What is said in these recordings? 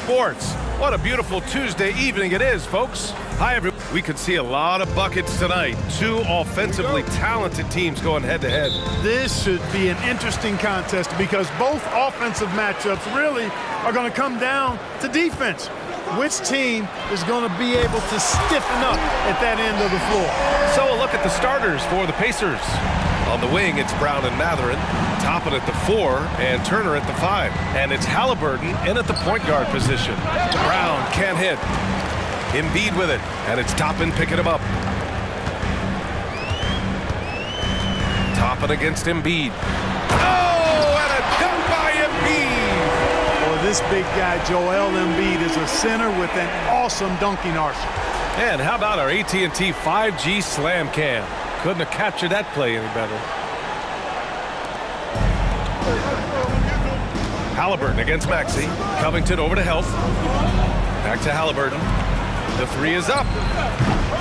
Sports. What a beautiful Tuesday evening it is, folks. Hi, everyone. We could see a lot of buckets tonight. Two offensively talented teams going head-to-head. This should be an interesting contest because both offensive matchups really are going to come down to defense. Which team is going to be able to stiffen up at that end of the floor? So a look at the starters for the Pacers. On the wing, it's Brown and Mathurin. Toppin at the 4 and Turner at the 5. And it's Halliburton in at the point guard position. Brown can't hit. Embiid with it, and it's Toppin picking him up. Toppin against Embiid. Oh, and a dunk by Embiid! Well, this big guy, Joel Embiid, is a center with an awesome dunking arsenal. And how about our AT&T 5G Slam Cam? Couldn't have captured that play any better. Halliburton against Maxey. Covington over to help. Back to Halliburton. The 3 is up.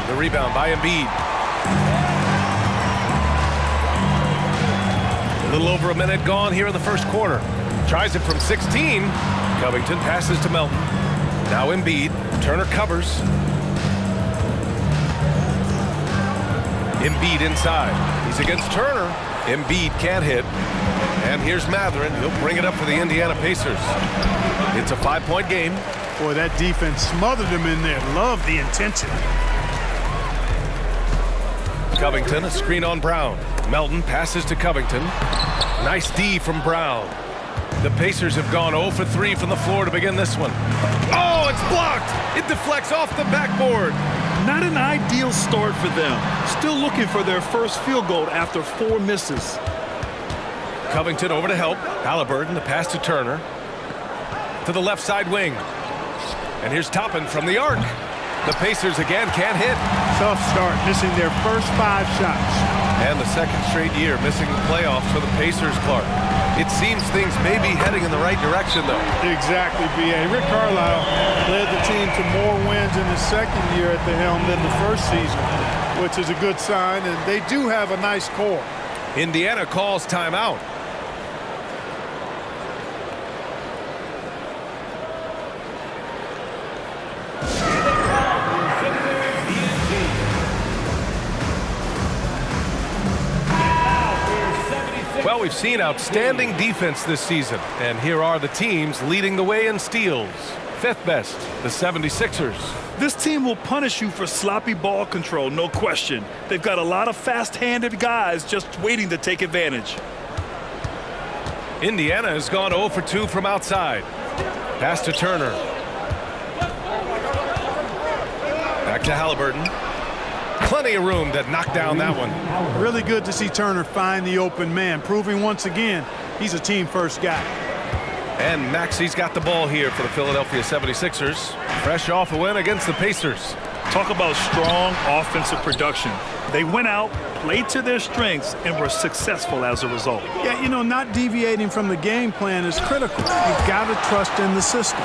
The rebound by Embiid. A little over a minute gone here in the first quarter. Tries it from 16. Covington passes to Melton. Now Embiid. Turner covers. Embiid inside. He's against Turner. Embiid can't hit. And here's Mathurin. He'll bring it up for the Indiana Pacers. It's a 5-point game. Boy, that defense smothered him in there. Love the intensity. Covington, a screen on Brown. Melton passes to Covington. Nice D from Brown. The Pacers have gone 0 for 3 from the floor to begin this one. Oh, it's blocked. It deflects off the backboard. Not an ideal start for them. Still looking for their first field goal after 4 misses. Covington over to help. Halliburton, the pass to Turner. To the left side wing. And here's Toppin from the arc. The Pacers again can't hit. Tough start, missing their first 5 shots. And the second straight year missing the playoffs for the Pacers, Clark. It seems things may be heading in the right direction, though. Exactly, B.A. Rick Carlisle led the team to more wins in his second year at the helm than the first season, which is a good sign, and they do have a nice core. Indiana calls timeout. Well, we've seen outstanding defense this season, and here are the teams leading the way in steals. 5th best, the 76ers. This team will punish you for sloppy ball control, no question. They've got a lot of fast-handed guys just waiting to take advantage. Indiana has gone 0 for 2 from outside. Pass to Turner. Back to Halliburton. Plenty of room to knock down that one. Really good to see Turner find the open man, proving once again he's a team-first guy. And Maxey's got the ball here for the Philadelphia 76ers. Fresh off a win against the Pacers. Talk about strong offensive production. They went out, played to their strengths, and were successful as a result. Yeah, you know, not deviating from the game plan is critical. You've got to trust in the system.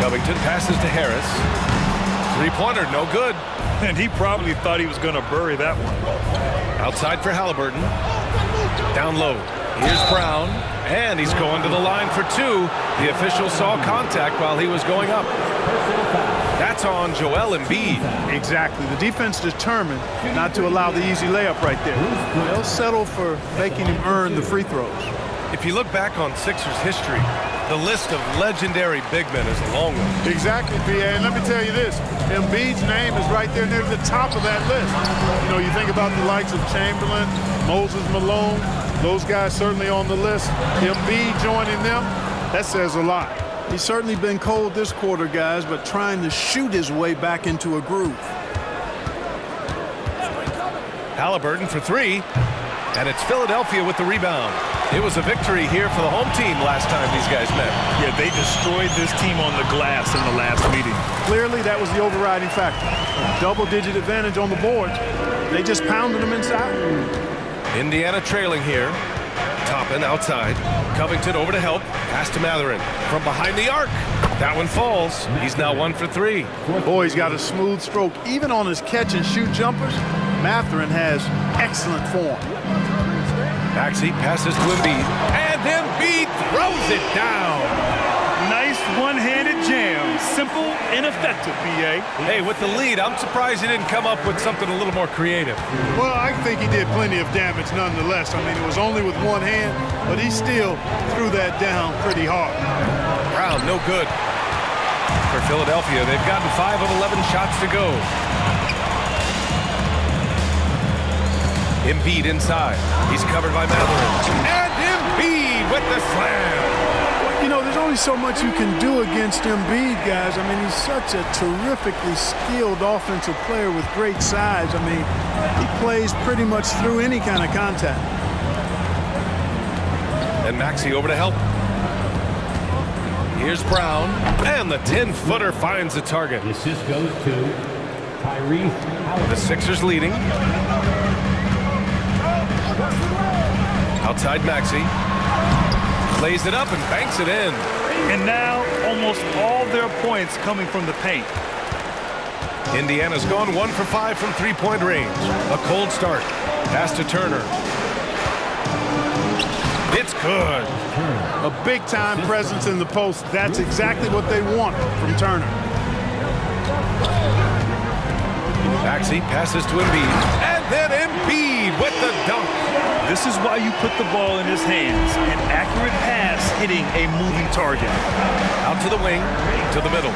Covington passes to Harris. 3-pointer, no good. And he probably thought he was going to bury that one. Outside for Halliburton. Down low. Here's Brown. And he's going to the line for 2. The official saw contact while he was going up. That's on Joel Embiid. Exactly. The defense determined not to allow the easy layup right there. They'll settle for making him earn the free throws. If you look back on Sixers history, the list of legendary big men is a long one. Exactly, B.A. And let me tell you this, Embiid's name is right there near the top of that list. You know, you think about the likes of Chamberlain, Moses Malone, those guys certainly on the list. Embiid joining them, that says a lot. He's certainly been cold this quarter, guys, but trying to shoot his way back into a groove. Halliburton for 3, and it's Philadelphia with the rebound. It was a victory here for the home team last time these guys met. Yeah, they destroyed this team on the glass in the last meeting. Clearly, that was the overriding factor. Double-digit advantage on the boards. They just pounded them inside. Indiana trailing here. Toppin outside. Covington over to help. Pass to Mathurin. From behind the arc. That one falls. He's now 1 for 3. Boy, he's got a smooth stroke. Even on his catch-and-shoot jumpers, Mathurin has excellent form. Maxey passes to Embiid. And And Embiid throws it down. Nice one-handed jam. Simple and effective, B.A. Hey, with the lead, I'm surprised he didn't come up with something a little more creative. Well, I think he did plenty of damage nonetheless. I mean, it was only with one hand, but he still threw that down pretty hard. Brown, no good. For Philadelphia, they've gotten 5 of 11 shots to go. Embiid inside. He's covered by Mathurin. And Embiid with the slam. You know, there's only so much you can do against Embiid, guys. I mean, he's such a terrifically skilled offensive player with great size. I mean, he plays pretty much through any kind of contact. And Maxey over to help. Here's Brown, and the 10-footer finds the target. The assist goes to Tyrese Halliburton. The Sixers leading. Outside Maxey. Plays it up and banks it in. And now almost all their points coming from the paint. Indiana's gone 1 for 5 from three-point range. A cold start. Pass to Turner. It's good. A big-time presence in the post. That's exactly what they want from Turner. Maxey passes to Embiid. And then Embiid with the dunk. This is why you put the ball in his hands. An accurate pass hitting a moving target. Out to the wing, to the middle.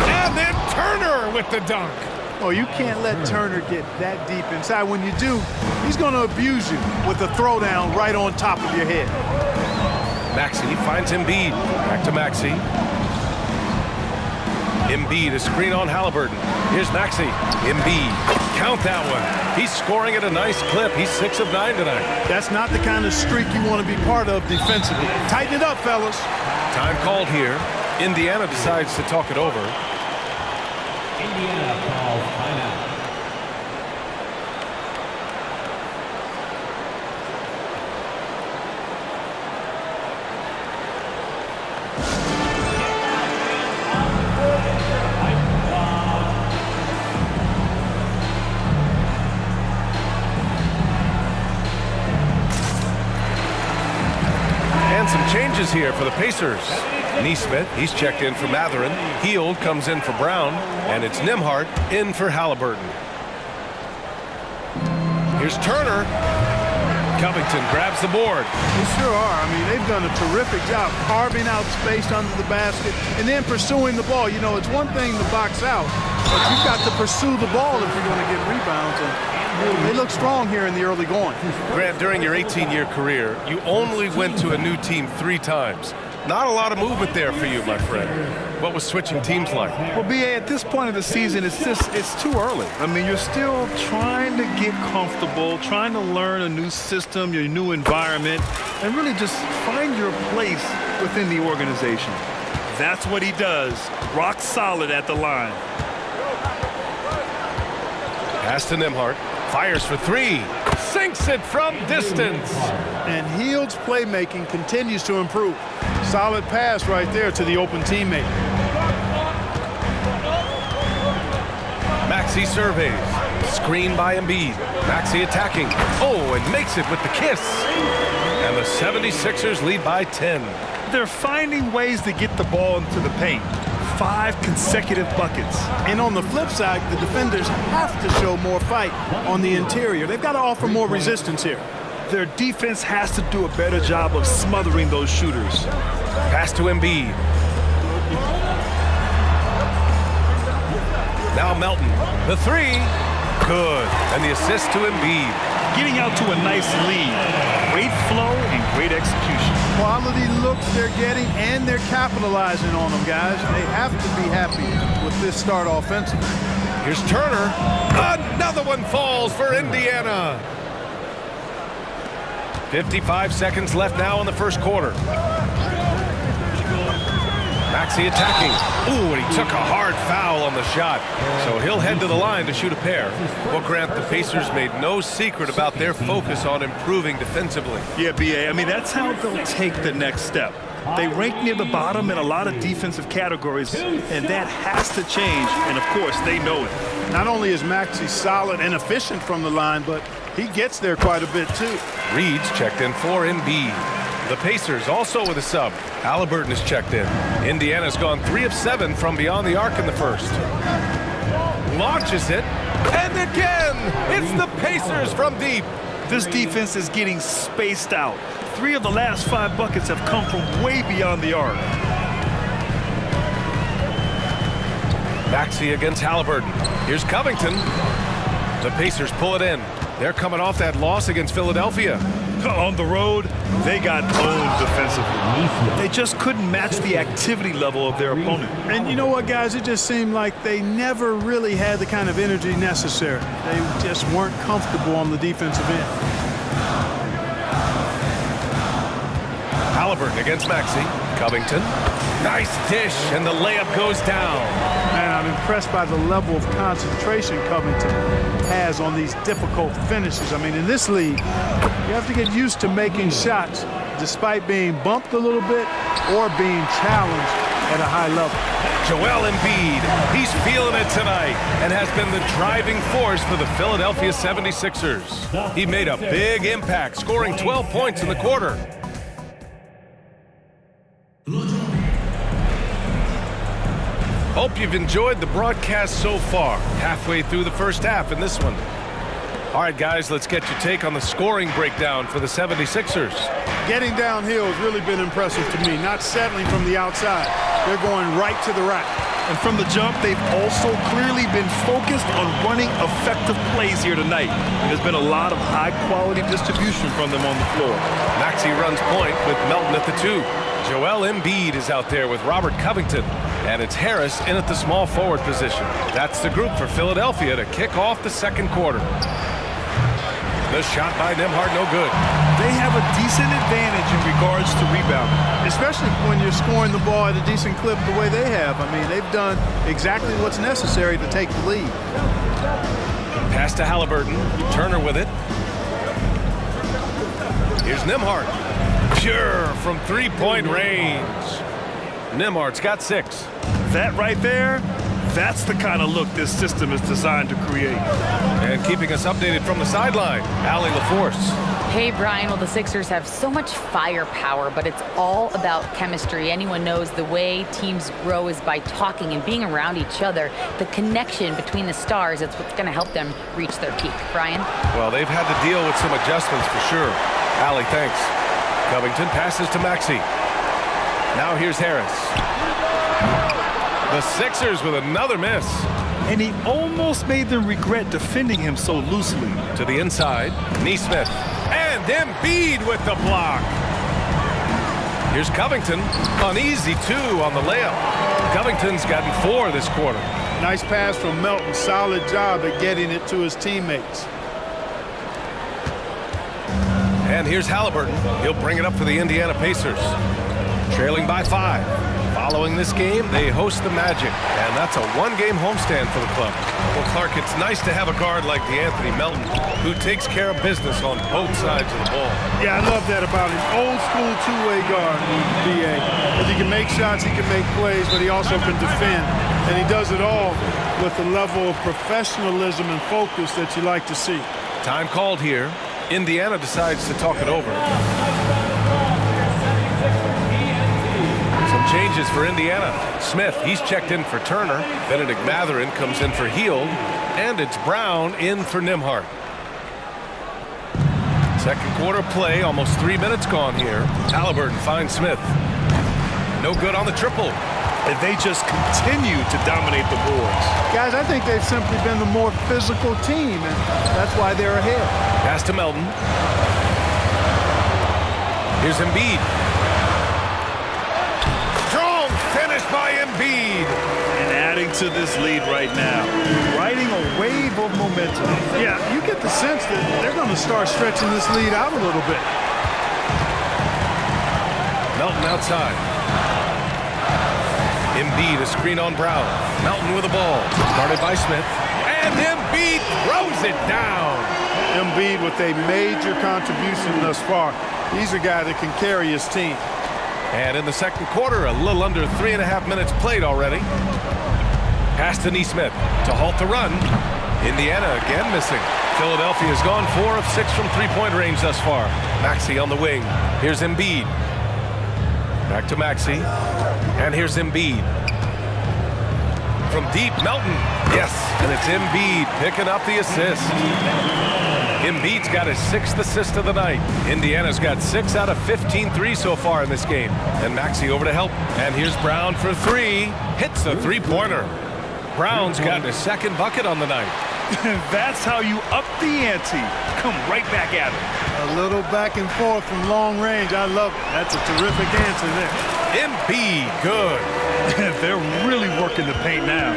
And then Turner with the dunk. Oh, you can't let Turner get that deep inside. When you do, he's going to abuse you with a throwdown right on top of your head. Maxey finds Embiid. Back to Maxey. Embiid, a screen on Halliburton. Here's Maxey. Embiid. Count that one. He's scoring at a nice clip. He's 6 of 9 tonight. That's not the kind of streak you want to be part of defensively. Tighten it up, fellas. Time called here. Indiana decides to talk it over. Indiana calls timeout. And some changes here for the Pacers. Nesmith, he's checked in for Mathurin. Hield comes in for Brown. And it's Nembhard in for Halliburton. Here's Turner. Covington grabs the board. They sure are. I mean, they've done a terrific job carving out space under the basket and then pursuing the ball. You know, it's one thing to box out, but you've got to pursue the ball if you're going to get rebounds. And they look strong here in the early going. Grant, during your 18-year career, you only went to a new team 3 times. Not a lot of movement there for you, my friend. What was switching teams like? Well, B.A., at this point of the season, it's too early. I mean, you're still trying to get comfortable, trying to learn a new system, your new environment, and really just find your place within the organization. That's what he does. Rock solid at the line. Pass to Nembhard. Fires for 3. Sinks it from distance. And Hield's playmaking continues to improve. Solid pass right there to the open teammate. Maxey surveys. Screen by Embiid. Maxey attacking. Oh, and makes it with the kiss. And the 76ers lead by 10. They're finding ways to get the ball into the paint. 5 consecutive buckets. And on the flip side, the defenders have to show more fight on the interior. They've got to offer more resistance here. Their defense has to do a better job of smothering those shooters. Pass to Embiid. Now Melton. The 3. Good. And the assist to Embiid. Getting out to a nice lead. Great flow and great execution. Quality looks they're getting, and they're capitalizing on them, guys. They have to be happy with this start offensively. Here's Turner. Another one falls for Indiana. 55 seconds left now in the first quarter. Maxey attacking. Ooh, and he took a hard foul on the shot. So he'll head to the line to shoot a pair. Well, Grant, the Pacers made no secret about their focus on improving defensively. Yeah, B.A., I mean, that's how they'll take the next step. They rank near the bottom in a lot of defensive categories, and that has to change, and of course, they know it. Not only is Maxey solid and efficient from the line, but he gets there quite a bit, too. Reed's checked in for Embiid. The Pacers also with a sub. Halliburton is checked in. Indiana's gone 3 of 7 from beyond the arc in the first. Launches it, and again, it's the Pacers from deep. This defense is getting spaced out. 3 of the last 5 buckets have come from way beyond the arc. Maxey against Halliburton. Here's Covington. The Pacers pull it in. They're coming off that loss against Philadelphia. On the road, they got owned defensively. They just couldn't match the activity level of their opponent. And you know what, guys? It just seemed like they never really had the kind of energy necessary. They just weren't comfortable on the defensive end. Halliburton against Maxey. Covington. Nice dish, and the layup goes down. Man, I'm impressed by the level of concentration Covington has on these difficult finishes. I mean, in this league, you have to get used to making shots despite being bumped a little bit or being challenged at a high level. Joel Embiid, he's feeling it tonight and has been the driving force for the Philadelphia 76ers. He made a big impact, scoring 12 points in the quarter. Hope you've enjoyed the broadcast so far. Halfway through the first half in this one. All right, guys, let's get your take on the scoring breakdown for the 76ers. Getting downhill has really been impressive to me, not settling from the outside. They're going right to the rack. And from the jump, they've also clearly been focused on running effective plays here tonight. There's been a lot of high-quality distribution from them on the floor. Maxey runs point with Melton at the 2. Joel Embiid is out there with Robert Covington. And it's Harris in at the small forward position. That's the group for Philadelphia to kick off the second quarter. The shot by Nembhard, no good. They have a decent advantage in regards to rebounding. Especially when you're scoring the ball at a decent clip the way they have. I mean, they've done exactly what's necessary to take the lead. Pass to Halliburton. Turner with it. Here's Nembhard. Pure from three-point range. Nembhard's got 6. That right there, that's the kind of look this system is designed to create. And keeping us updated from the sideline, Allie LaForce. Hey, Brian. Well, the Sixers have so much firepower, but it's all about chemistry. Anyone knows the way teams grow is by talking and being around each other. The connection between the stars, it's what's going to help them reach their peak. Brian? Well, they've had to deal with some adjustments for sure. Allie, thanks. Covington passes to Maxey. Now here's Harris. The Sixers with another miss. And he almost made them regret defending him so loosely. To the inside, Nesmith. And Embiid with the block. Here's Covington. An easy 2 on the layup. Covington's gotten 4 this quarter. Nice pass from Melton. Solid job at getting it to his teammates. And here's Halliburton. He'll bring it up for the Indiana Pacers. Trailing by 5. Following this game, they host the Magic, and that's a one-game homestand for the club. Well, Clark, it's nice to have a guard like DeAnthony Melton, who takes care of business on both sides of the ball. Yeah, I love that about him. Old school two-way guard, B.A. Because he can make shots, he can make plays, but he also can defend. And he does it all with the level of professionalism and focus that you like to see. Time called here. Indiana decides to talk it over. Some changes for Indiana. Smith, he's checked in for Turner. Benedict Mathurin comes in for Hield. And it's Brown in for Nembhard. Second quarter play, almost 3 minutes gone here. Halliburton finds Smith. No good on the triple. And they just continue to dominate the boards. Guys, I think they've simply been the more physical team, and that's why they're ahead. Pass to Melton. Here's Embiid. Strong finish by Embiid. And adding to this lead right now. Riding a wave of momentum. Yeah, you get the sense that they're going to start stretching this lead out a little bit. Melton outside. Embiid, a screen on Brown. Melton with the ball. Started by Smith. And Embiid throws it down. Embiid with a major contribution thus far. He's a guy that can carry his team. And in the second quarter, a little under 3.5 minutes played already. Pass to Nesmith to halt the run. Indiana again missing. Philadelphia has gone 4 of 6 from three-point range thus far. Maxey on the wing. Here's Embiid. Back to Maxey. And here's Embiid. From deep, Melton. Yes, and it's Embiid picking up the assist. Embiid's got his 6th assist of the night. Indiana's got 6 out of 15 threes so far in this game. And Maxey over to help. And here's Brown for 3. Hits the three-pointer. Brown's gotten his 2nd bucket on the night. That's how you up the ante. Come right back at it. A little back and forth from long range. I love it. That's a terrific answer there. Embiid, good. They're really working the paint now.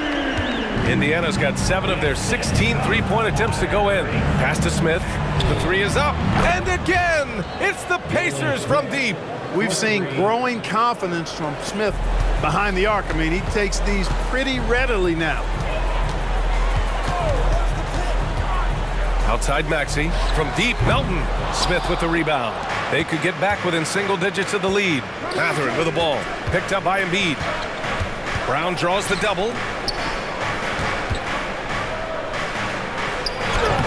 Indiana's got 7 of their 16 three-point attempts to go in. Pass to Smith. The 3 is up. And again, it's the Pacers from deep. We've seen growing confidence from Smith behind the arc. I mean, he takes these pretty readily now. Outside Maxey. From deep, Melton. Smith with the rebound. They could get back within single digits of the lead. Mathurin with the ball. Picked up by Embiid. Brown draws the double.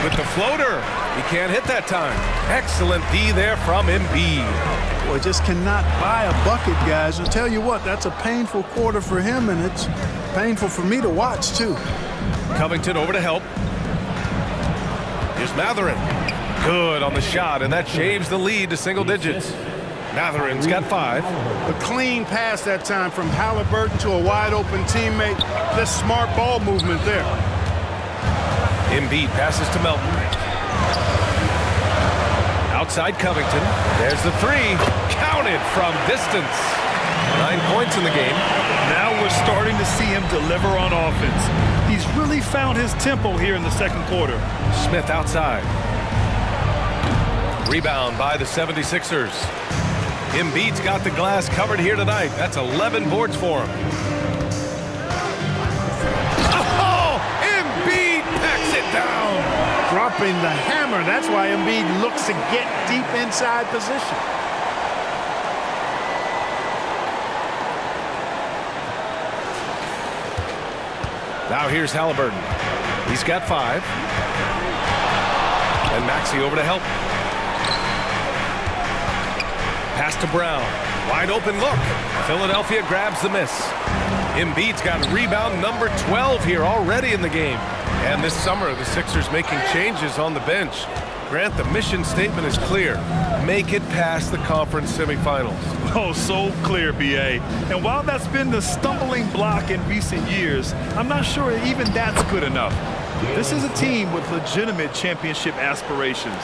With the floater. He can't hit that time. Excellent D there from Embiid. Boy, just cannot buy a bucket, guys. I'll tell you what, that's a painful quarter for him, and it's painful for me to watch, too. Covington over to help. Here's Mathurin. Good on the shot, and that shaves the lead to single digits. Mathurin's got 5. A clean pass that time from Halliburton to a wide-open teammate. Just smart ball movement there. Embiid passes to Melton. Outside Covington. There's the 3. Counted from distance. 9 points in the game. Now we're starting to see him deliver on offense. He's really found his tempo here in the 2nd quarter. Smith outside. Rebound by the 76ers. Embiid's got the glass covered here tonight. That's 11 boards for him. Oh! Embiid packs it down. Dropping the hammer. That's why Embiid looks to get deep inside position. Now here's Halliburton. He's got 5. And Maxey over to help. Pass to Brown. Wide open look. Philadelphia grabs the miss. Embiid's got rebound number 12 here already in the game. And this summer, the Sixers making changes on the bench. Grant, the mission statement is clear. Make it past the conference semifinals. Oh, so clear, B.A. And while that's been the stumbling block in recent years, I'm not sure even that's good enough. This is a team with legitimate championship aspirations.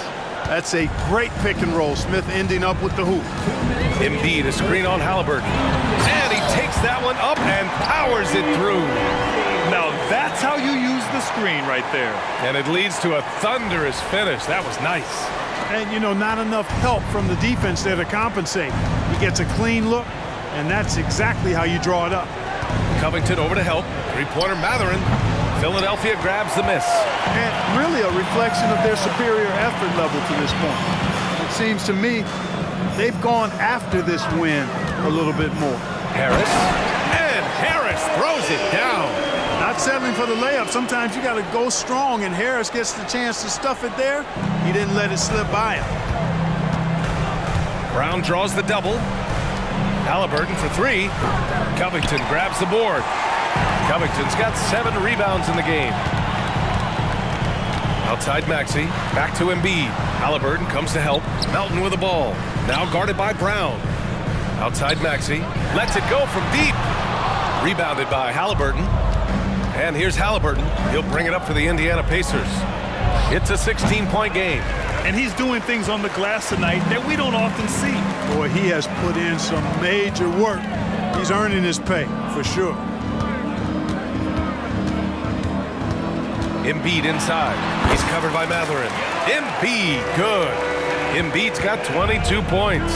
That's a great pick and roll. Smith ending up with the hoop. Embiid, a screen on Halliburton. And he takes that one up and powers it through. Now that's how you use the screen right there. And it leads to a thunderous finish. That was nice. And, you know, not enough help from the defense there to compensate. He gets a clean look, and that's exactly how you draw it up. Covington over to help. Three-pointer Mathurin. Philadelphia grabs the miss. And really a reflection of their superior effort level to this point. It seems to me they've gone after this win a little bit more. Harris. And Harris throws it down. Not settling for the layup. Sometimes you got to go strong, and Harris gets the chance to stuff it there. He didn't let it slip by him. Brown draws the double. Halliburton for 3. Covington grabs the board. Covington's got 7 rebounds in the game. Outside Maxey. Back to Embiid. Halliburton comes to help. Melton with the ball. Now guarded by Brown. Outside Maxey. Lets it go from deep. Rebounded by Halliburton. And here's Halliburton. He'll bring it up for the Indiana Pacers. It's a 16-point game. And he's doing things on the glass tonight that we don't often see. Boy, he has put in some major work. He's earning his pay, for sure. Embiid inside. He's covered by Mathurin. Embiid, good. Embiid's got 22 points.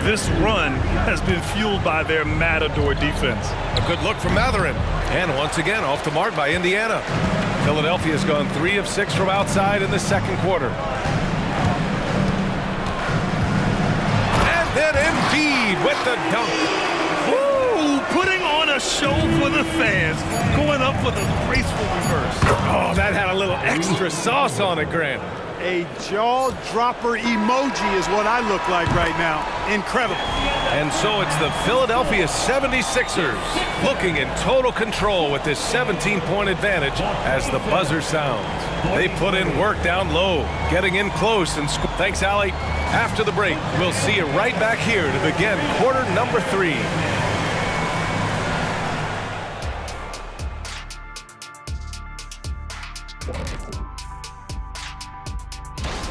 This run has been fueled by their Matador defense. A good look from Mathurin. And once again, off the mark by Indiana. Philadelphia's gone 3 of 6 from outside in the 2nd quarter. And then Embiid with the dunk. Ooh, putting on a show for the fans, going up with a graceful reverse. Oh, that had a little extra sauce on it, Grant. A jaw-dropper emoji is what I look like right now. Incredible. And so it's the Philadelphia 76ers looking in total control with this 17-point advantage as the buzzer sounds. They put in work down low, getting in close and thanks, Allie. After the break, we'll see you right back here to begin quarter number 3.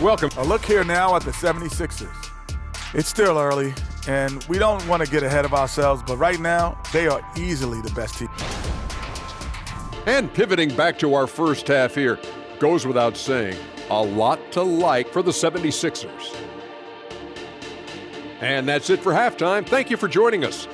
Welcome. A look here now at the 76ers. It's still early, and we don't want to get ahead of ourselves, but right now, they are easily the best team. And pivoting back to our first half here, goes without saying, a lot to like for the 76ers. And that's it for halftime. Thank you for joining us.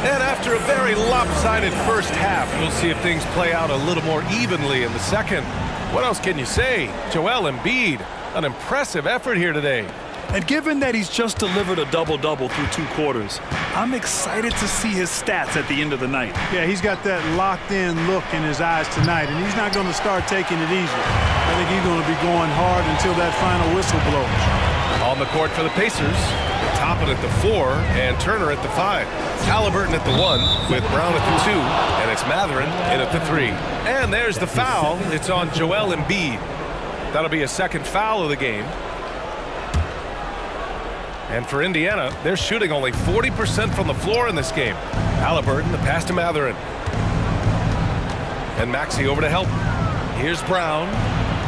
And after a very lopsided first half, we'll see if things play out a little more evenly in the second. What else can you say? Joel Embiid, an impressive effort here today. And given that he's just delivered a double-double through 2 quarters, I'm excited to see his stats at the end of the night. Yeah, he's got that locked-in look in his eyes tonight, and he's not going to start taking it easy. I think he's going to be going hard until that final whistle blows. On the court for the Pacers, Toppin at the 4 and Turner at the 5. Halliburton at the 1 with Brown at the 2, and it's Mathurin in at the 3. And there's the foul. It's on Joel Embiid. That'll be a second foul of the game. And for Indiana, they're shooting only 40% from the floor in this game. Halliburton, the pass to Mathurin. And Maxey over to help. Here's Brown,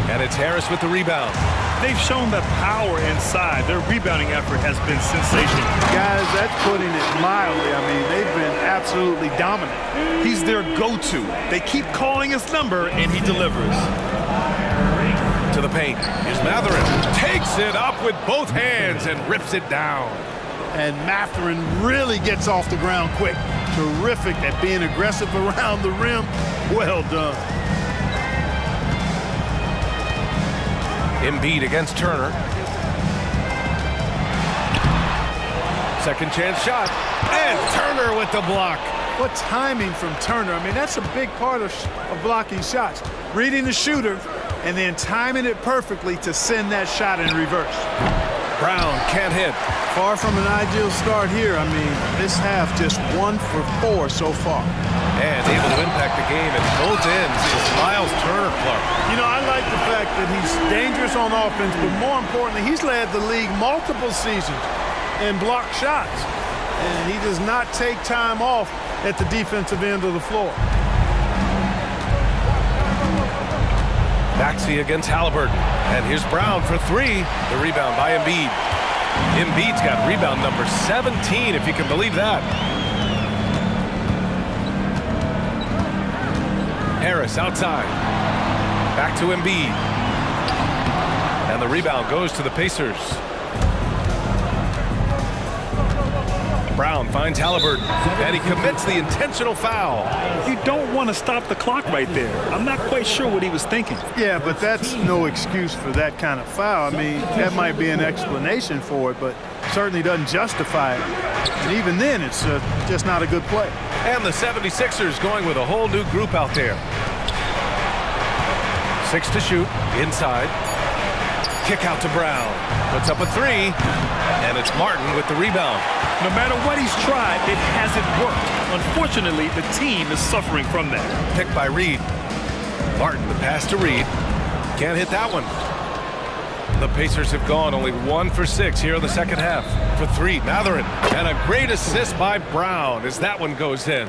and it's Harris with the rebound. They've shown the power inside. Their rebounding effort has been sensational. Guys, that's putting it mildly. I mean, they've been absolutely dominant. He's their go-to. They keep calling his number, and he delivers. To the paint. Here's Mathurin. Takes it up with both hands and rips it down. And Mathurin really gets off the ground quick. Terrific at being aggressive around the rim. Well done. Embiid against Turner. Second chance shot. And Turner with the block. What timing from Turner. I mean, that's a big part of blocking shots. Reading the shooter and then timing it perfectly to send that shot in reverse. Brown can't hit. Far from an ideal start here. I mean, this half just 1 for 4 so far. And able to impact the game at both ends is Miles Turner, Clark. You know, I like the fact that he's dangerous on offense, but more importantly, he's led the league multiple seasons in blocked shots. And he does not take time off at the defensive end of the floor. Maxey against Halliburton. And here's Brown for 3. The rebound by Embiid. Embiid's got rebound number 17, if you can believe that. Harris outside. Back to Embiid. And the rebound goes to the Pacers. Brown finds Halliburton, and he commits the intentional foul. You don't want to stop the clock right there. I'm not quite sure what he was thinking. Yeah, but that's no excuse for that kind of foul. I mean, that might be an explanation for it, but certainly doesn't justify it. And even then, it's just not a good play. And the 76ers going with a whole new group out there. 6 to shoot, inside. Kick out to Brown. Puts up a 3, and it's Martin with the rebound. No matter what he's tried, it hasn't worked. Unfortunately, the team is suffering from that. Picked by Reed. Martin, the pass to Reed. Can't hit that one. The Pacers have gone only 1 for 6 here in the second half. For 3, Mathurin. And a great assist by Brown as that one goes in.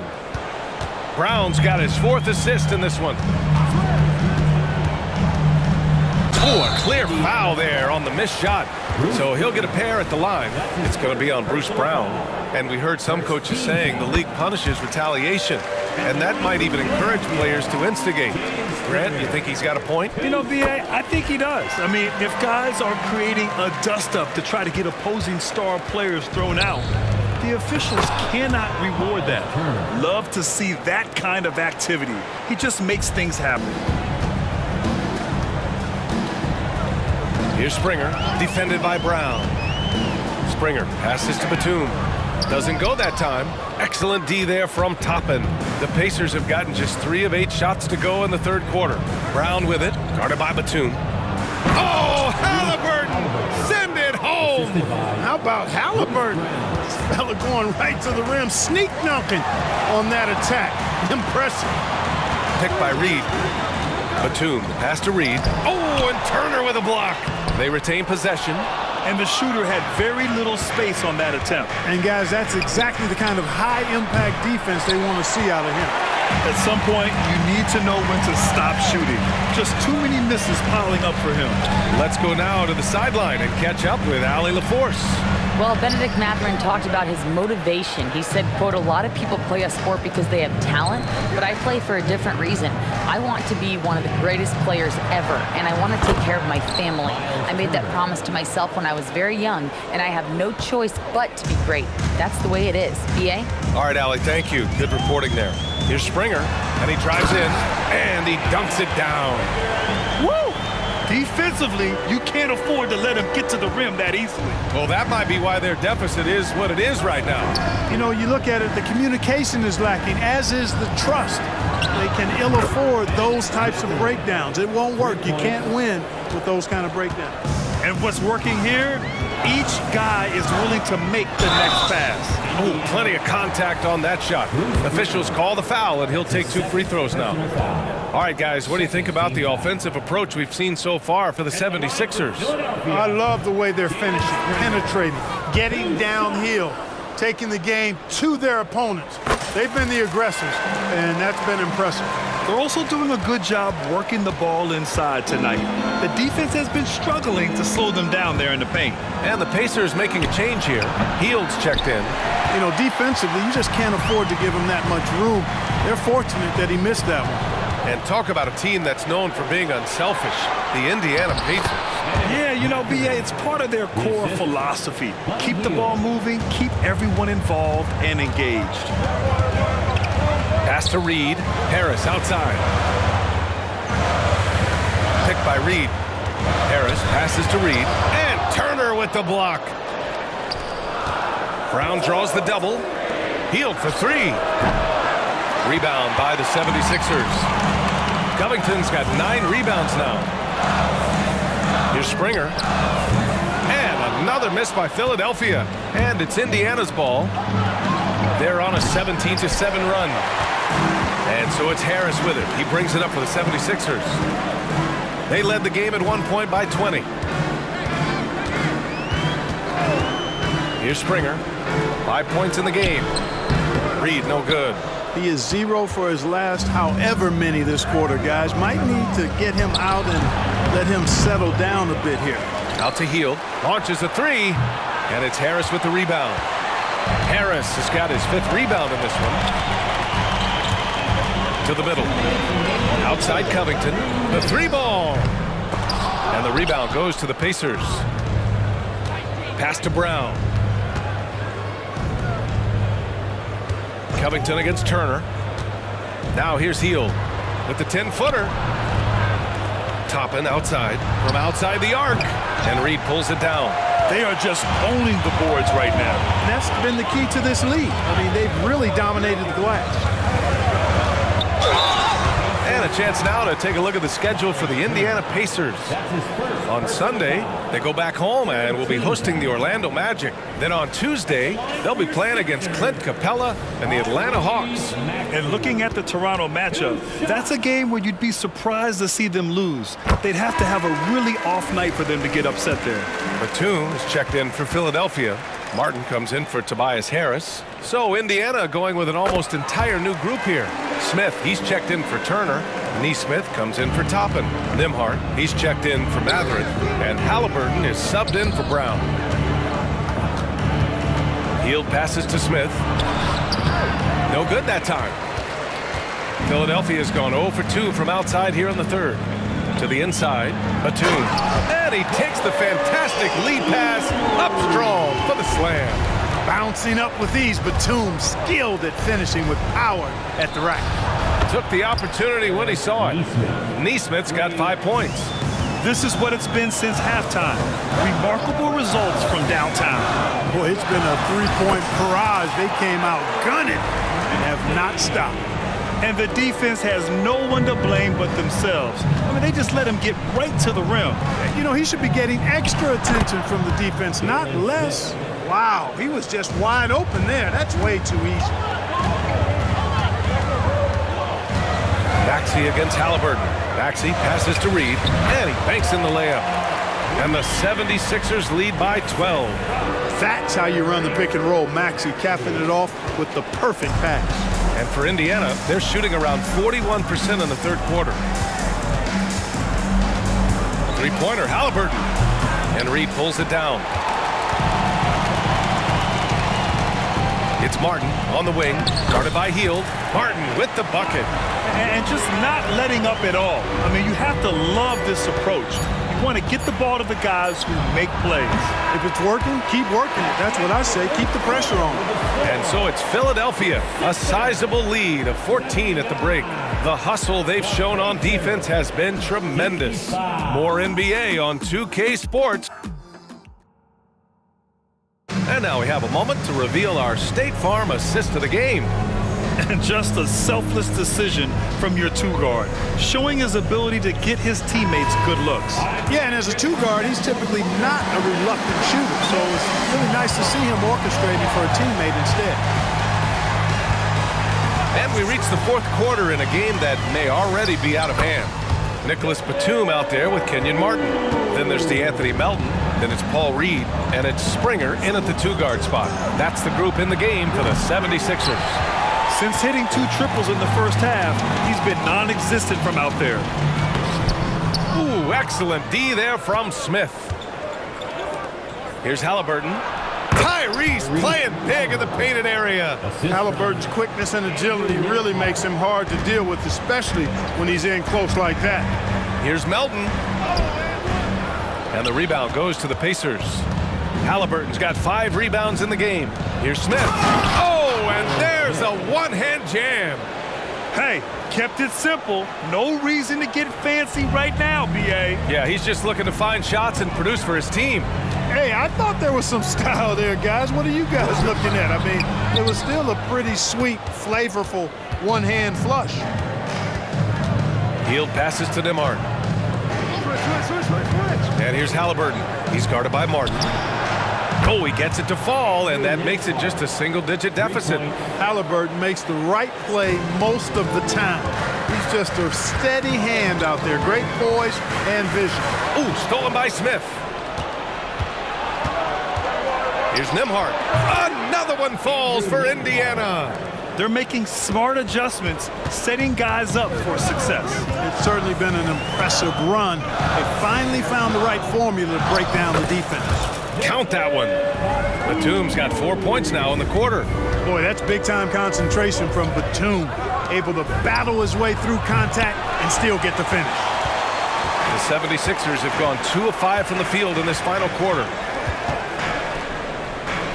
Brown's got his 4th assist in this one. Oh, a clear foul there on the missed shot. So he'll get a pair at the line. It's going to be on Bruce Brown. And we heard some coaches saying the league punishes retaliation. And that might even encourage players to instigate. Grant, you think he's got a point? You know, B.A., I think he does. I mean, if guys are creating a dust-up to try to get opposing star players thrown out, the officials cannot reward that. Love to see that kind of activity. He just makes things happen. Here's Springer, defended by Brown. Springer passes to Batum. Doesn't go that time. Excellent D there from Toppin. The Pacers have gotten just 3 of 8 shots to go in the third quarter. Brown with it, guarded by Batum. Oh, Halliburton! Send it home! How about Halliburton? This fella going right to the rim, sneak dunking on that attack. Impressive. Picked by Reed. Batum, pass to Reed. Oh, and Turner with a block. They retain possession. And the shooter had very little space on that attempt. And guys, that's exactly the kind of high-impact defense they want to see out of him. At some point, you need to know when to stop shooting. Just too many misses piling up for him. Let's go now to the sideline and catch up with Allie LaForce. Well, Benedict Mathurin talked about his motivation. He said, quote, a lot of people play a sport because they have talent, but I play for a different reason. I want to be one of the greatest players ever, and I want to take care of my family. I made that promise to myself when I was very young, and I have no choice but to be great. That's the way it is. B.A.? All right, Allie, thank you. Good reporting there. Here's Springer, and he drives in, and he dunks it down. Woo! Defensively, you can't afford to let him get to the rim that easily. Well, that might be why their deficit is what it is right now. You know, you look at it, the communication is lacking, as is the trust. They can ill afford those types of breakdowns. It won't work. You can't win with those kind of breakdowns. And what's working here, each guy is willing to make the next pass. Oh, plenty of contact on that shot. Officials call the foul, and he'll take 2 free throws now. All right, guys, what do you think about the offensive approach we've seen so far for the 76ers? I love the way they're finishing, penetrating, getting downhill, taking the game to their opponents. They've been the aggressors, and that's been impressive. They're also doing a good job working the ball inside tonight. The defense has been struggling to slow them down there in the paint. And the Pacers making a change here. Heald's checked in. You know, defensively, you just can't afford to give him that much room. They're fortunate that he missed that one. And talk about a team that's known for being unselfish, the Indiana Pacers. Yeah, you know, B.A., it's part of their core philosophy. Keep the ball moving, keep everyone involved and engaged. Pass to Reed. Harris outside. Picked by Reed. Harris passes to Reed. And Turner with the block. Brown draws the double. Hield for 3. Rebound by the 76ers. Covington's got 9 rebounds now. Here's Springer. And another miss by Philadelphia. And it's Indiana's ball. They're on a 17-7 run. And so it's Harris with it. He brings it up for the 76ers. They led the game at one point by 20. Here's Springer. 5 points in the game. Reed, no good. He is 0 for his last however many this quarter, guys. Might need to get him out and let him settle down a bit here. Out to Hield. Launches a 3. And it's Harris with the rebound. Harris has got his 5th rebound in this one. To the middle. Outside Covington. The 3-ball. And the rebound goes to the Pacers. Pass to Brown. Covington against Turner. Now here's Hield with the 10-footer. Toppin outside from outside the arc. And Reed pulls it down. They are just owning the boards right now. And that's been the key to this league. I mean, they've really dominated the glass. And a chance now to take a look at the schedule for the Indiana Pacers. On Sunday, they go back home and will be hosting the Orlando Magic. Then on Tuesday, they'll be playing against Clint Capella and the Atlanta Hawks. And looking at the Toronto matchup, that's a game where you'd be surprised to see them lose. They'd have to have a really off night for them to get upset there. Batum is checked in for Philadelphia. Martin comes in for Tobias Harris. So Indiana going with an almost entire new group here. Smith, he's checked in for Turner. Neesmith comes in for Toppin. Nimhart, he's checked in for Mathurin. And Halliburton is subbed in for Brown. Hield passes to Smith. No good that time. Philadelphia's gone 0 for 2 from outside here in the third. To the inside, Batum. And he takes the fantastic lead pass up strong for the slam. Bouncing up with ease, Batum skilled at finishing with power at the rack. Took the opportunity when he saw it. Neesmith's got 5 points. This is what it's been since halftime. Remarkable results from downtown. Boy, it's been a three-point barrage. They came out gunning and have not stopped. And the defense has no one to blame but themselves. I mean, they just let him get right to the rim. You know, he should be getting extra attention from the defense, not less. Wow, he was just wide open there. That's way too easy. Maxey against Halliburton. Maxey passes to Reed, and he banks in the layup. And the 76ers lead by 12. That's how you run the pick and roll. Maxey capping it off with the perfect pass. And for Indiana, they're shooting around 41% in the third quarter. Three-pointer, Halliburton. And Reed pulls it down. It's Martin on the wing, guarded by Hield. Martin with the bucket. And just not letting up at all. I mean, you have to love this approach. You want to get the ball to the guys who make plays. If it's working, keep working it. That's what I say. Keep the pressure on. And so it's Philadelphia, a sizable lead of 14 at the break. The hustle they've shown on defense has been tremendous. More NBA on 2K Sports. And now we have a moment to reveal our State Farm assist of the game. And just a selfless decision from your two-guard, showing his ability to get his teammates good looks. Yeah, and as a two-guard, he's typically not a reluctant shooter, so it's really nice to see him orchestrating for a teammate instead. And we reach the fourth quarter in a game that may already be out of hand. Nicholas Batum out there with Kenyon Martin. Then there's DeAnthony Melton. Then it's Paul Reed. And it's Springer in at the two-guard spot. That's the group in the game for the 76ers. Since hitting 2 triples in the first half, he's been non-existent from out there. Ooh, excellent D there from Smith. Here's Halliburton. Tyrese playing big in the painted area. Halliburton's quickness and agility really makes him hard to deal with, especially when he's in close like that. Here's Melton. And the rebound goes to the Pacers. Halliburton's got 5 rebounds in the game. Here's Smith. Oh, and there's a one-hand jam. Hey, kept it simple. No reason to get fancy right now, B.A. Yeah, he's just looking to find shots and produce for his team. Hey, I thought there was some style there, guys. What are you guys looking at? I mean, it was still a pretty sweet, flavorful one-hand flush. Hield passes to DeMartin. And here's Halliburton. He's guarded by Martin. Oh, he gets it to fall, and that makes it just a single-digit deficit. Halliburton makes the right play most of the time. He's just a steady hand out there. Great poise and vision. Ooh, stolen by Smith. Here's Nembhard. Another one falls for Indiana. They're making smart adjustments, setting guys up for success. It's certainly been an impressive run. They finally found the right formula to break down the defense. Count that one. Batum's got 4 points now in the quarter. Boy, that's big-time concentration from Batum. Able to battle his way through contact and still get the finish. The 76ers have gone 2 of 5 from the field in this final quarter.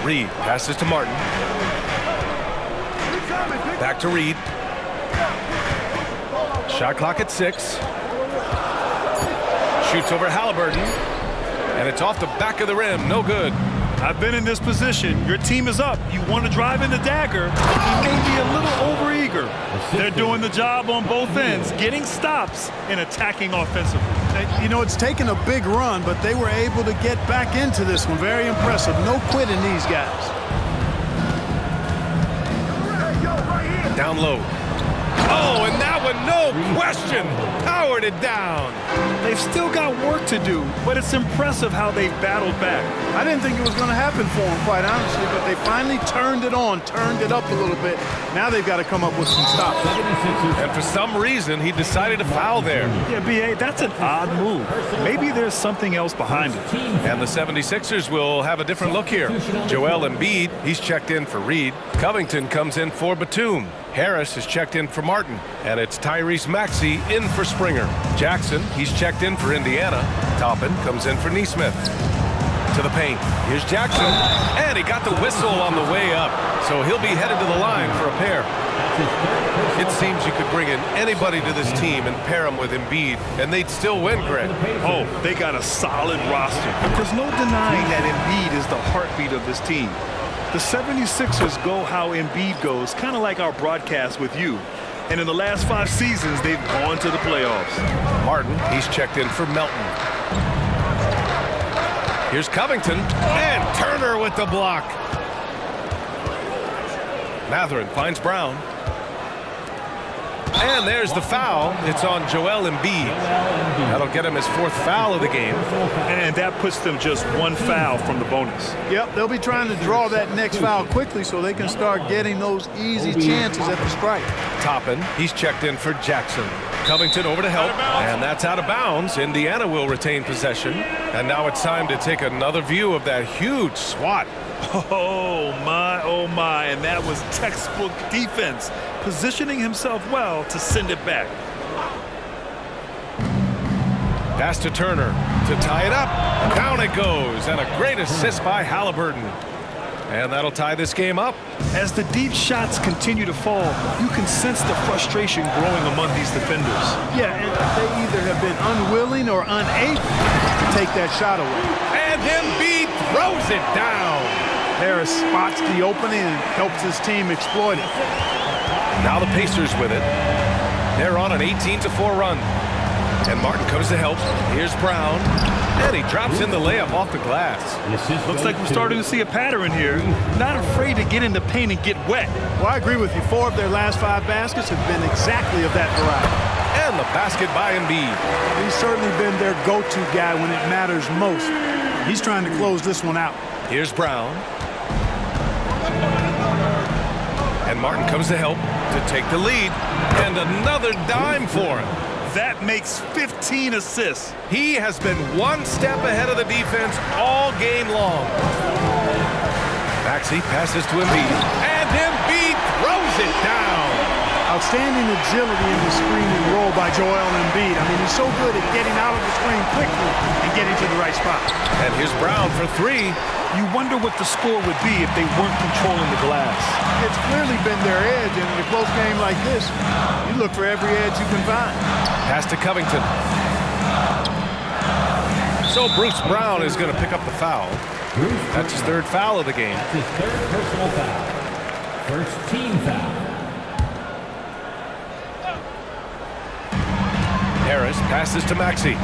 Reed passes to Martin. Back to Reed. Shot clock at 6. Shoots over Halliburton. And it's off the back of the rim. No good. I've been in this position. Your team is up. You want to drive in the dagger. He may be a little overeager. They're doing the job on both ends, getting stops and attacking offensively. You know, it's taken a big run, but they were able to get back into this one. Very impressive. No quitting these guys. Down low. Oh, and that one, no question, powered it down. They've still got work to do, but it's impressive how they've battled back. I didn't think it was going to happen for them, quite honestly, but they finally turned it on, turned it up a little bit. Now they've got to come up with some stops. And for some reason, he decided to foul there. Yeah, B.A., that's an odd move. Maybe there's something else behind it. And the 76ers will have a different look here. Joel Embiid, he's checked in for Reed. Covington comes in for Batum. Harris is checked in for Martin. And it's Tyrese Maxey in for Springer. Jackson, he's checked in for Indiana. Toppin comes in for Nesmith. To the paint. Here's Jackson. And he got the whistle on the way up. So he'll be headed to the line for a pair. It seems you could bring in anybody to this team and pair them with Embiid, and they'd still win, Greg. Oh, they got a solid roster. There's no denying that Embiid is the heartbeat of this team. The 76ers go how Embiid goes, kind of like our broadcast with you. And in the last 5 seasons, they've gone to the playoffs. Martin, he's checked in for Melton. Here's Covington, and Turner with the block. Mathurin finds Brown. And there's the foul. It's on Joel Embiid. That'll get him his 4th foul of the game. And that puts them just 1 foul from the bonus. Yep, they'll be trying to draw that next foul quickly so they can start getting those easy chances at the strike. Toppin, he's checked in for Jackson. Covington over to help, and that's out of bounds. Indiana will retain possession. And now it's time to take another view of that huge swat. Oh my, and that was textbook defense, positioning himself well to send it back. Pass to Turner to tie it up. Down it goes, and a great assist by Halliburton. And that'll tie this game up. As the deep shots continue to fall, you can sense the frustration growing among these defenders. Yeah, and they either have been unwilling or unable to take that shot away. And Embiid throws it down. Harris spots the opening and helps his team exploit it. Now the Pacers with it. They're on an 18-4 run. And Martin comes to help. Here's Brown. And he drops in the layup off the glass. Looks like we're starting to see a pattern here. Not afraid to get in the paint and get wet. Well, I agree with you. 4 of their last 5 baskets have been exactly of that variety. And the basket by Embiid. He's certainly been their go-to guy when it matters most. He's trying to close this one out. Here's Brown. And Martin comes to help to take the lead. And another dime for him. That makes 15 assists. He has been 1 step ahead of the defense all game long. Maxey passes to Embiid. And Embiid throws it down. Outstanding agility in the screen and roll by Joel Embiid. I mean, he's so good at getting out of the screen quickly and getting to the right spot. And here's Brown for 3. You wonder what the score would be if they weren't controlling the glass. It's clearly been their edge, and in a close game like this, you look for every edge you can find. Pass to Covington. So Bruce Brown is going to pick up the foul. That's his 3rd foul of the game. That's his 3rd personal foul. First team foul. Harris passes to Maxey.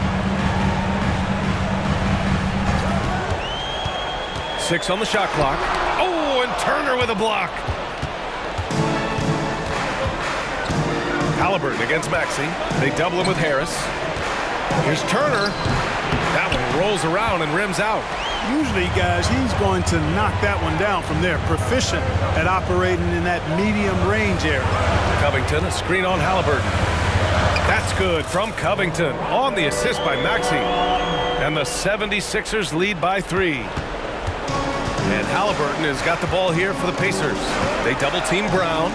6 on the shot clock. Oh, and Turner with a block. Halliburton against Maxey. They double him with Harris. Here's Turner. That one rolls around and rims out. Usually, guys, he's going to knock that one down from there. Proficient at operating in that medium range area. Covington, a screen on Halliburton. That's good from Covington on the assist by Maxey. And the 76ers lead by 3. And Halliburton has got the ball here for the Pacers. They double team Brown.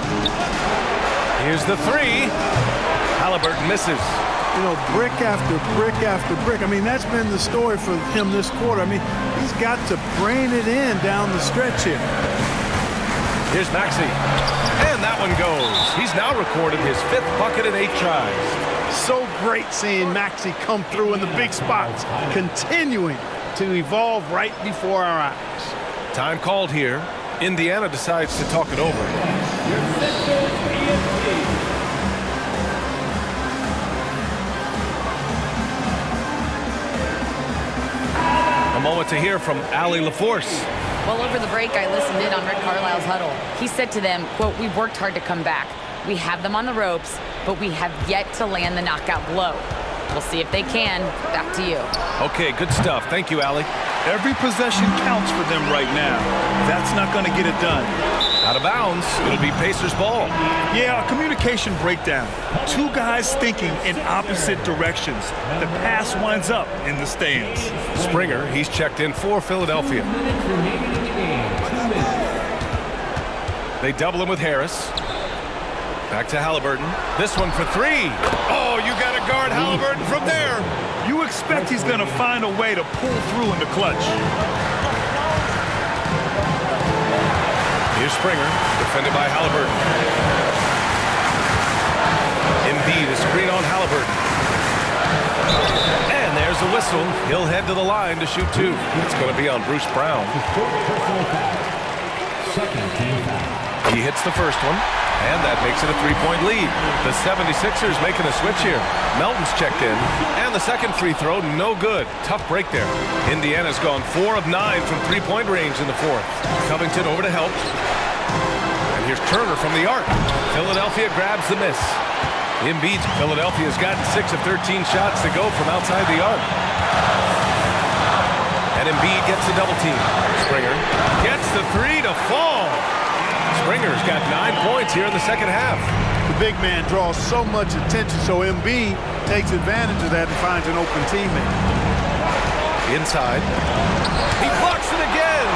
Here's the 3. Halliburton misses. You know, brick after brick after brick. I mean, that's been the story for him this quarter. I mean, he's got to brain it in down the stretch here. Here's Maxey. And that one goes. He's now recorded his 5th bucket in 8 tries. So great seeing Maxey come through in the big spots, continuing to evolve right before our eyes. Time called here. Indiana decides to talk it over. A moment to hear from Allie LaForce. Well, over the break, I listened in on Rick Carlisle's huddle. He said to them, quote, "We've worked hard to come back. We have them on the ropes, but we have yet to land the knockout blow. We'll see if they can. Back to you." Okay, good stuff. Thank you, Allie. Every possession counts for them right now. That's not going to get it done. Out of bounds. It'll be Pacers ball. Yeah, a communication breakdown. 2 guys thinking in opposite directions. The pass winds up in the stands. Springer, he's checked in for Philadelphia. They double him with Harris. Back to Halliburton. This one for 3. Oh, you got to guard Halliburton from there. You expect he's going to find a way to pull through in the clutch. Here's Springer, defended by Halliburton. Embiid is screen on Halliburton. And there's the whistle. He'll head to the line to shoot two. It's going to be on Bruce Brown. Second team foul. He hits the first one, and that makes it a three-point lead. The 76ers making a switch here. Melton's checked in, and the second free throw, no good. Tough break there. Indiana's gone 4 of 9 from three-point range in the fourth. Covington over to help. And here's Turner from the arc. Philadelphia grabs the miss. Embiid's Philadelphia's gotten 6 of 13 shots to go from outside the arc. And Embiid gets the double team. Springer gets the three to fall. Springer's got 9 points here in the second half. The big man draws so much attention, so Embiid takes advantage of that and finds an open teammate. Inside. He blocks it again.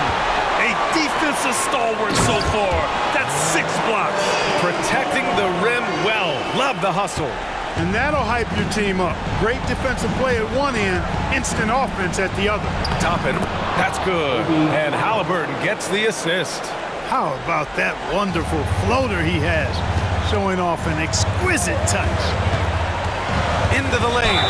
A defensive stalwart so far. That's 6 blocks. Protecting the rim well. Love the hustle. And that'll hype your team up. Great defensive play at one end, instant offense at the other. Toppin. That's good. And Halliburton gets the assist. How about that wonderful floater he has, showing off an exquisite touch. Into the lane.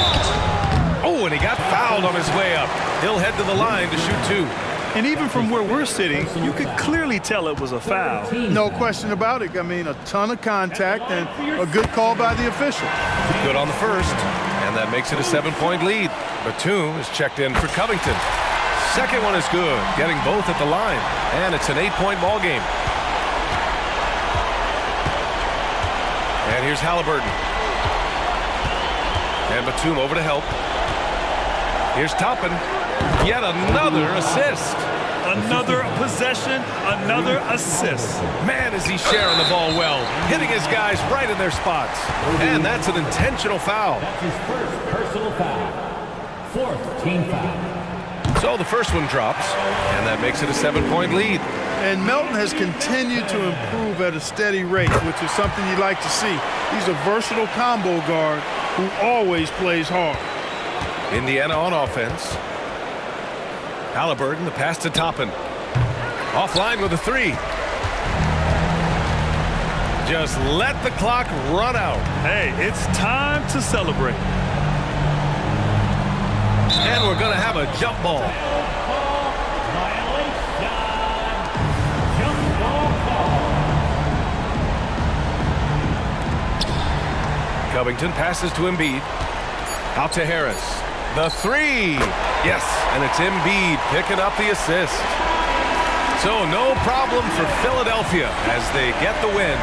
Oh, and he got fouled on his way up. He'll head to the line to shoot two. And even from where we're sitting, you could clearly tell it was a foul. No question about it. I mean, a ton of contact and a good call by the official. Good on the first, and that makes it a 7-point lead. Batum is checked in for Covington. Second one is good, getting both at the line, and it's an 8-point ball game. And here's Halliburton. And Batum over to help. Here's Toppin. Yet another assist. Another possession, another assist. Man, is he sharing the ball well, hitting his guys right in their spots. And that's an intentional foul. That's his first personal foul. Fourth team foul. So the first one drops, and that makes it a 7-point lead. And Melton has continued to improve at a steady rate, which is something you like to see. He's a versatile combo guard who always plays hard. Indiana on offense. Halliburton, the pass to Toppin. Offline with a three. Just let the clock run out. Hey, it's time to celebrate. And we're going to have a jump ball. Covington passes to Embiid. Out to Harris. The three. Yes, and it's Embiid picking up the assist. So no problem for Philadelphia as they get the win.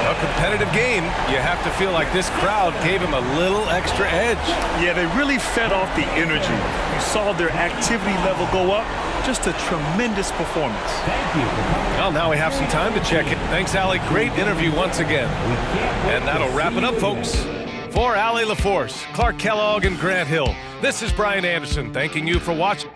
A competitive game, you have to feel like this crowd gave him a little extra edge. Yeah, they really fed off the energy. You saw their activity level go up. Just a tremendous performance. Thank you. Well, now we have some time to check it. Thanks, Allie. Great interview once again. And that'll wrap it up, folks. For Allie LaForce, Clark Kellogg, and Grant Hill, this is Brian Anderson thanking you for watching.